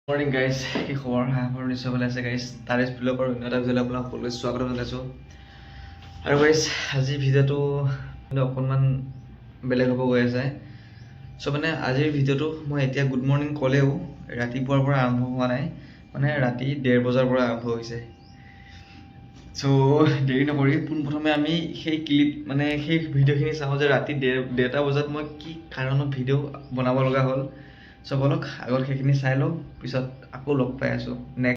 Morning guys, কি খবৰ? মোৰ নিশ্চয় ভালে আছে গাইজ। তাৰিছ ব্লগৰ অন্য এটা ভিডিঅ'লৈ আপোনাক সকলোৱে স্বাগতম জনাইছোঁ। আৰু গাইজ, আজি ভিডিঅ'টো অকণমান বেলেগ হ'ব গৈ আছে। আজিৰ ভিডিঅ'টো মই এতিয়া গুড মৰ্ণিং ক'লেও ৰাতিপুৱাৰ পৰা আৰম্ভ হোৱা নাই, ৰাতি 1:30 বজাৰ পৰা আৰম্ভ হৈছে। দেৰি নকৰি পোনপ্ৰথমে আমি সেই ক্লিপ সেই ভিডিঅ'খিনি চাওঁ যে ৰাতি 1:30 বজাত মই কি কাৰণত ভিডিঅ' বনাব লগা হ'ল। বলক আগত সেইখিনি চাই লওঁ, পিছত আকৌ লগ পাই আছোঁ নেক্সট।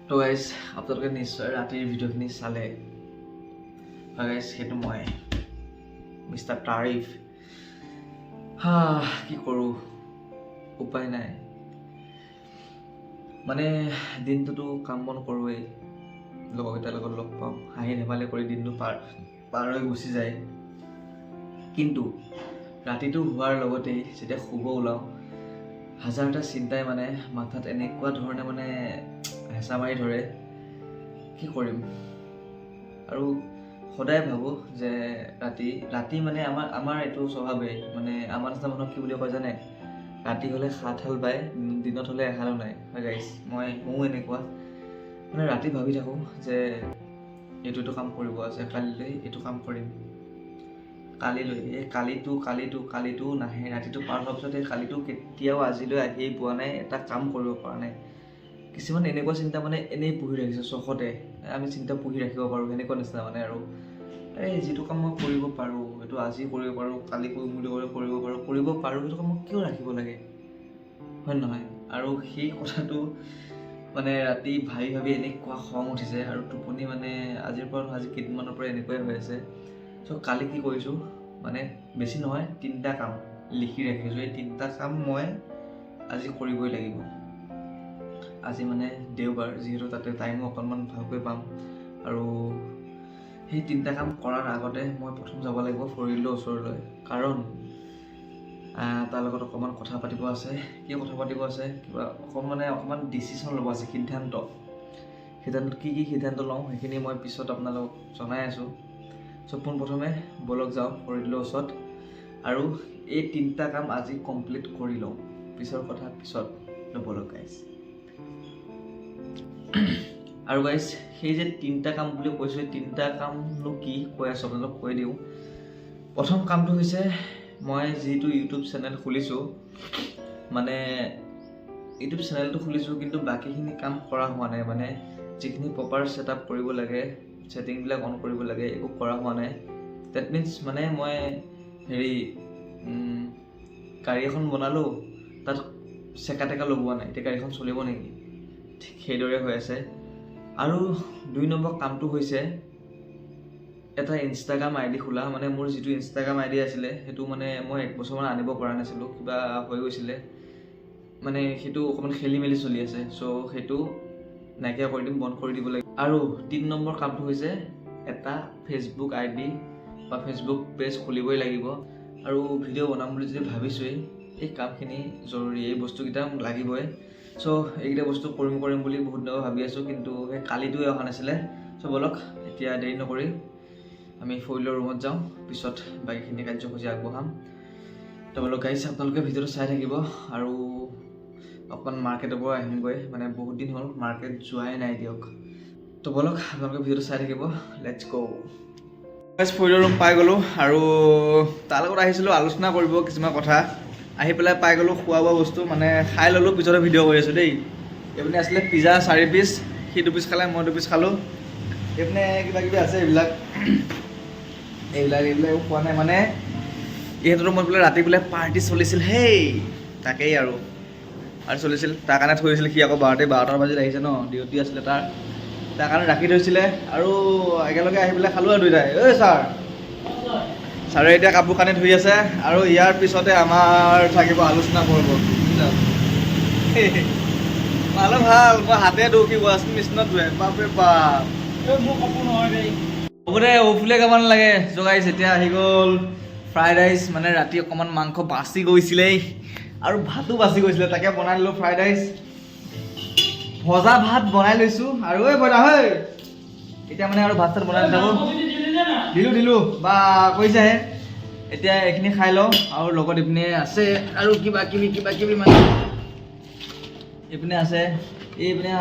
তো গাইজ, আপোনালোকে নিশ্চয় ৰাতিৰ ভিডিঅ'খিনি চালে। গাইজ, সেইটো মই মিষ্টাৰ তাৰিফ। কি কৰোঁ, উপায় নাই। দিনটোতো কাম বন কৰোঁৱেই, লগৰকেইটাৰ লগত লগ পাওঁ, হাঁহি ধেমালি কৰি দিনটো পাৰ হৈ গুচি যায়। কিন্তু ৰাতিটো হোৱাৰ লগতেই যেতিয়া শুব ওলাওঁ, হাজাৰটা চিন্তাই মাথাত এনেকুৱা ধৰণে হেঁচা মাৰি ধৰে, কি কৰিম। আৰু সদায় ভাবোঁ যে ৰাতি আমাৰ এইটো স্বভাৱেই, আমাৰ নিচিনা মানুহক কি বুলি কয় জানে? ৰাতি হ'লে 7 হাল বায়, দিনত হ'লে 1 হালো নাই। হয় গাইজ, ময়ো এনেকুৱা। ৰাতি ভাবি থাকোঁ যে এইটো কাম কৰিব আছে, কালিলৈ এইটো কাম কৰিম, কালিলৈ এই কালিটো নাহে। ৰাতিটো পাৰ হোৱাৰ পিছত এই কালিটো কেতিয়াও আজিলৈ আহিয়ে পোৱা নাই, এটা কাম কৰিব পৰা নাই। কিছুমান এনেকুৱা চিন্তা এনেই পুহি ৰাখিছে চখতে, আমি চিন্তা পুহি ৰাখিব পাৰোঁ সেনেকুৱা নিচিনা আৰু যিটো কাম মই কৰিব পাৰোঁ, সেইটো আজি কৰিব পাৰোঁ, কালি কৰিম বুলি কৰিব পাৰোঁ, সেইটো কাম মই কিয় ৰাখিব লাগে, হয় নহয়? আৰু সেই কথাটো ৰাতি ভাবি এনেকুৱা খং উঠিছে, আৰু টোপনি আজি কেইদিনমানৰ পৰা এনেকুৱাই হৈ আছে। কালি কি কৰিছোঁ, বেছি নহয় 3টা কাম লিখি ৰাখিছোঁ। এই 3টা কাম মই আজি কৰিবই লাগিব। আজি দেওবাৰ, যিহেতু তাতে টাইমো অকণমান ভালকৈ পাম। আৰু সেই 3টা কাম কৰাৰ আগতে মই প্ৰথম যাব লাগিব ফৰিলৰ ওচৰলৈ, কাৰণ তাৰ লগত অকণমান কথা পাতিব আছে। কি কথা পাতিব আছে? কিবা অকণমান ডিচিশ্যন ল'ব আছে, সিদ্ধান্ত কি সিদ্ধান্ত লওঁ সেইখিনি মই পিছত আপোনালোকক জনাই আছোঁ। পোনপ্ৰথমে বলক যাওঁ ফৰিলৰ ওচৰত, আৰু এই 3টা কাম আজি কমপ্লিট কৰি লওঁ। পিছৰ কথা পিছত, বলক গাইজ। আৰু গাইজ, সেই যে 3টা কাম বুলি কৈছোঁ, এই 3টা কামনো কি কৈ আছোঁ আপোনালোকক কৈ দিওঁ। প্ৰথম কামটো হৈছে, মই যিটো ইউটিউব চেনেল খুলিছোঁ, ইউটিউব চেনেলটো খুলিছোঁ, কিন্তু বাকীখিনি কাম কৰা হোৱা নাই। যিখিনি প্ৰপাৰ ছেটআপ কৰিব লাগে, ছেটিংবিলাক অন কৰিব লাগে, একো কৰা হোৱা নাই। ডেট মিনছ মই গাড়ী এখন বনালোঁ, তাত চেকা টেকা লগোৱা নাই, এতিয়া গাড়ীখন চলিব নেকি? ঠিক সেইদৰে হৈ আছে। আৰু 2 নম্বৰ কামটো হৈছে এটা ইনষ্টাগ্ৰাম আইডি খোলা। মোৰ যিটো ইনষ্টাগ্ৰাম আইডি আছিলে, সেইটো মই 1 বছৰমান আনিব পৰা নাছিলোঁ, কিবা হৈ গৈছিলে। সেইটো অকণমান খেলি মেলি চলি আছে। সেইটো নাইকিয়া কৰি দিম, বন্ধ কৰি দিব লাগিব। আৰু 3 নম্বৰ কামটো হৈছে এটা ফেচবুক আইডি বা ফেচবুক পেজ খুলিবই লাগিব। আৰু ভিডিঅ' বনাম বুলি যদি ভাবিছোঁৱেই, এই কামখিনি জৰুৰী, এই বস্তুকেইটা লাগিবই। চ' এইকেইটা বস্তু কৰিম বুলি বহুত দিনৰ ভাবি আছোঁ, কিন্তু সেই কালিটোৱে অহা নাছিলে। চ' ব'লক এতিয়া দেৰি নকৰি আমি ফৰিলৰ ৰুমত যাওঁ, পিছত বাকীখিনি কাৰ্যসূচী আগবঢ়াম। তো ব'লক গাইছ, আপোনালোকে ভিডিঅ'টো চাই থাকিব আৰু অকণ মাৰ্কেটৰ পৰা আহিমগৈ, মানে বহুত দিন হ'ল মাৰ্কেট যোৱাই নাই দিয়ক। তো ব'লক আপোনালোকে ভিডিঅ'টো চাই থাকিব, লেটছ গ'। গাইছ ফৰিলৰ ৰুম পাই গ'লোঁ আৰু তাৰ লগত আহিছিলোঁ আলোচনা কৰিব কিছুমান কথা। আহি পেলাই পাই গ'লোঁ খোৱা বোৱা বস্তু, মানে খাই ল'লোঁ, পিছতে ভিডিঅ' কৰি আছোঁ দেই। এইপিনে আছিলে পিজ্জা 4 পিচ, সি 2 পিচ খালে, মই 2 পিচ খালোঁ। এইপিনে কিবা কিবি আছে, এইবিলাক খোৱা নাই, মানে ইহঁতৰ ৰুমত বোলে ৰাতি বোলে পাৰ্টি চলিছিল, হেই তাকেই আৰু চলিছিল, তাৰ কাৰণে থৈ দিছিলে। সি আকৌ 12টাৰ বাজিত আহিছে ন, ডিউটি আছিলে তাৰ কাৰণে ৰাখি থৈছিলে আৰু একেলগে আহি পেলাই খালোঁ আৰু দুইটাই। ঐ ছাৰে এতিয়া কাপোৰ কানি ধুই আছে আৰু ইয়াৰ পিছতে আমাৰ থাকিব আলোচনা কৰিব। ভালো ভাল, মই হাতে ধুওঁ, কি ৱাশ্বিং মেচিনত ধুৱে, বাপৰে বাপ। হ'ব দে, অফুলে গাব নালাগে। জগাইছ এতিয়া আহি গ'ল ফ্ৰাইড ৰাইচ, মানে ৰাতি অকণমান মাংস বাচি গৈছিলেই আৰু ভাতো বাচি গৈছিলে, তাকে বনাই দিলোঁ ফ্ৰাইড ৰাইচ। ভজা ভাত বনাই লৈছোঁ আৰু এতিয়া মানে আৰু ভাত চাত বনাই থাকোঁ। দিলোঁ বা কৈছাহে। এতিয়া এইখিনি খাই লওঁ আৰু লগত এইপিনে আছে আৰু কিবা কিবি মানে এইপিনে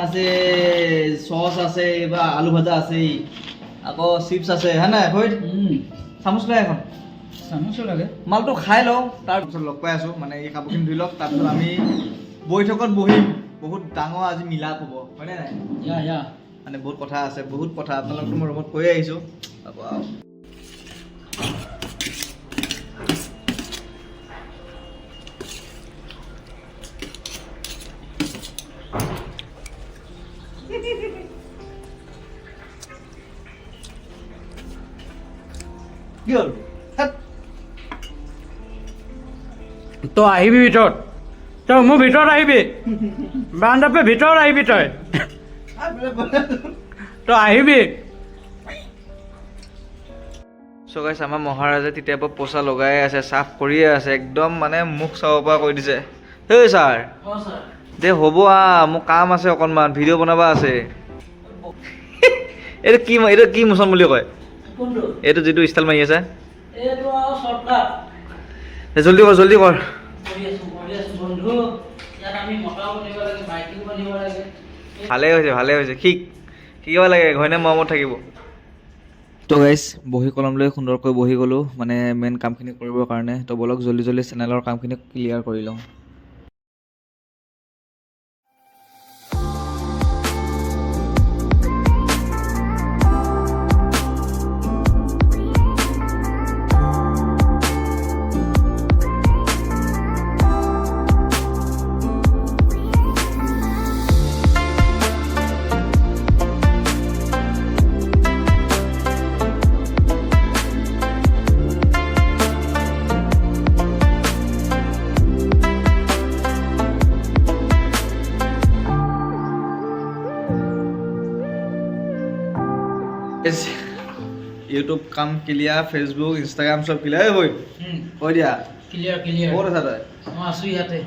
আছে চচ আছে বা আলু ভাজা আছেই, আকৌ চিপছ আছে, হয় নাই হয়? চামুচ লৈ এখন চামুচো লাগে। মালটো খাই লওঁ, তাৰপিছত লগ পাই আছোঁ, মানে এই কাপোৰখিনি ধুই লওক, তাৰপিছত আমি বৈঠকত বহিম। বহুত ডাঙৰ আজি মিলাপ হ'ব, হয়নে নাই? মানে বহুত কথা আছে, বহুত কথা আপোনালোকতো মই ৰুমত কৈ আহিছোঁ। কি হ'ল? তই আহিবি ভিতৰত, তই মোৰ ভিতৰত আহিবি, বাৰাণ্ডাৰ পৰা ভিতৰত আহিবি, তই আহিবি। চ' গাইছ, আমাৰ মহাৰাজে তেতিয়াৰ পৰা পইচা লগাই আছে, চাফ কৰিয়ে আছে, একদম মানে মুখ চাব পৰা কৰি দিছে। হেই ছাৰ দে হ'ব মোৰ কাম আছে অকণমান, ভিডিঅ' বনাব আছে। এইটো কি মোচন বুলি কয়? এইটো যিটো ষ্টাইল মাৰি আছে, জল্দি কৰ। ভালে হৈছে শিকিব লাগে, ঘৈণে মৰমত থাকিব। তো গাইছ, বহি কলম লৈ সুন্দৰকৈ বহি গ'লোঁ, মানে মেইন কামখিনি কৰিবৰ কাৰণে। তো বলক জল্দি চেনেলৰ কামখিনি ক্লিয়াৰ কৰি লওঁ। ইউটিউব কাম ক্লিয়াৰ, ফেচবুক, ইনষ্টাগ্ৰাম চব ক্লিয়াৰ হৈ কৈ দিয়া। ক'ত আছা তই? আছোঁ ইয়াতে।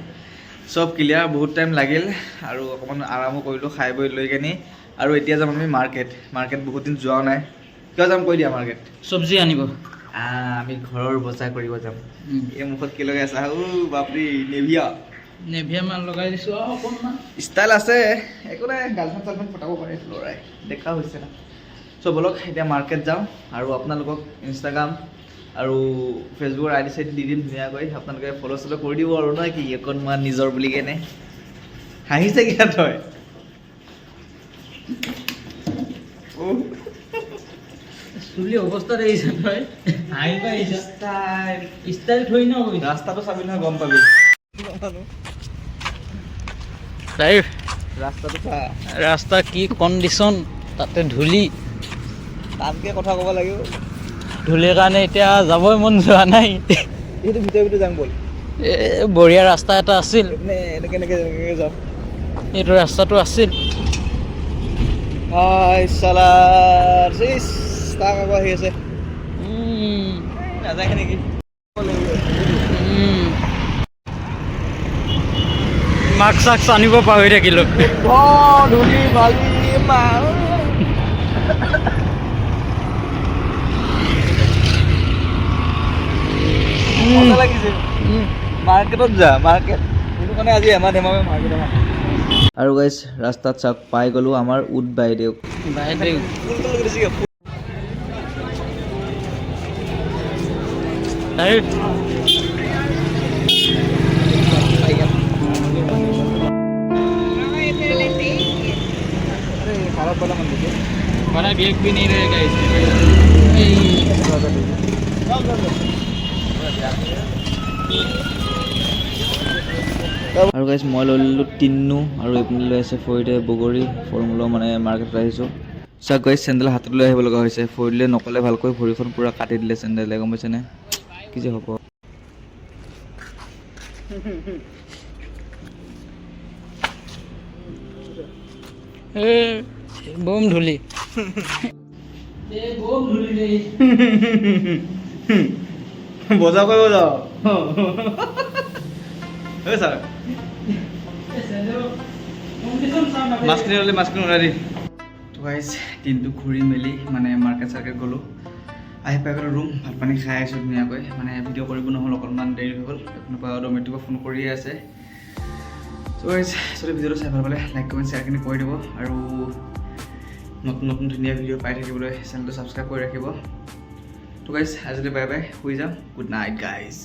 চব ক্লিয়াৰ, বহুত টাইম লাগিল আৰু অকণমান আৰামো কৰিলোঁ খাই বৈ লৈ কেনি। আৰু এতিয়া যাম আমি মাৰ্কেট বহুত দিন যোৱাও নাই। কিয় যাম কৈ দিয়া? মাৰ্কেট চব্জি আনিব। আমি ঘৰৰ বজাৰ কৰিব যাম। এই মুখত কি লগাই আছা? বাপৰি নেভিয়া মান লগাই দিছোঁ আৰু অকণমান ষ্টাইল আছে, একো নাই, গাৰ্লফ্ৰেণ্ড চালফ্ৰেণ্ড পটাব পাৰে ল'ৰাই, দেখা হৈছে না। চ' ব'লক এতিয়া মাৰ্কেট যাওঁ আৰু আপোনালোকক ইনষ্টাগ্ৰাম আৰু ফেচবুকৰ আইডি চাইডি দি দিম ধুনীয়াকৈ, আপোনালোকে ফ'ল' চল' কৰি দিব আৰু নহয় কি অকণমান নিজৰ বুলি কেনে। হাঁহিছে কিয় তই? চুলি অৱস্থাত আহিছে তই, ষ্টাইল থৈ ন। ৰাস্তাটো চাবি নহয় গম পাবি। ৰাস্তাটো চা, ৰাস্তা কি কণ্ডিশ্যন, তাতে ধূলি, টানকৈ কথা ক'ব লাগিব। ধূলিৰ কাৰণে এতিয়া যাবই মন যোৱা নাই। এইটো ভিতৰে যাম ব'ল। বঢ়িয়া ৰাস্তা এটা আছিল, এনেকৈ যাম। এইটো ৰাস্তাটো আছিল। তাক আকৌ আহি আছে, নাযায় নেকি? মাস্ক চাক্স আনিব পাহৰি থাকিলোঁ ধূলি বালি মজা লাগিছে মাৰ্কেটত যা মাৰ্কেট সেইটো কাৰণে আজি এমাহ ধেমাবে মাৰ্কেটত আৰু গাইছ ৰাস্তাত চাওক পাই গ'লো আমাৰ উদ বাইদেউক बड़ा गेट भी नहीं रहेगा इसमें আৰু গাইছ মই লৈ ল'লোঁ টিন্নু আৰু এইপিনে লৈ আছে ফৰিদে বগৰী ফৰ্মুলা মানে মাৰ্কেটত আহিছোঁ চাওক গাইছ চেণ্ডেল হাতত লৈ আহিব লগা হৈছে ফৰিদে নক'লে ভালকৈ ভৰিখন পূৰা কাটি দিলে চেণ্ডেলে গম পাইছেনে কি যে হ'ব বম ধূলি বজা কৰিব যাওঁ ছাৰ মাছখিনি ল'লে মাছখিনি ওলাই দি তো গাইছ দিনটো ঘূৰি মেলি মানে মাৰ্কেট চাৰ্কেট গ'লোঁ আহি পাই গ'লোঁ ৰুম ভাত পানী খাই আছোঁ ধুনীয়াকৈ মানে ভিডিঅ' কৰিব নহ'ল অকণমান দেৰি হৈ গ'ল কোনোবা ডমেটিক ফোন কৰিয়ে আছে তো গাইছ যদি ভিডিঅ'টো চাই ভাল পালে লাইক কমেণ্ট শ্বেয়াৰখিনি কৰি দিব আৰু নতুন নতুন ধুনীয়া ভিডিঅ' পাই থাকিবলৈ চেনেলটো ছাবস্ক্ৰাইব কৰি ৰাখিব তো গাইছ আজিলৈ বাই বাই শুই যাম গুড নাইট গাইজ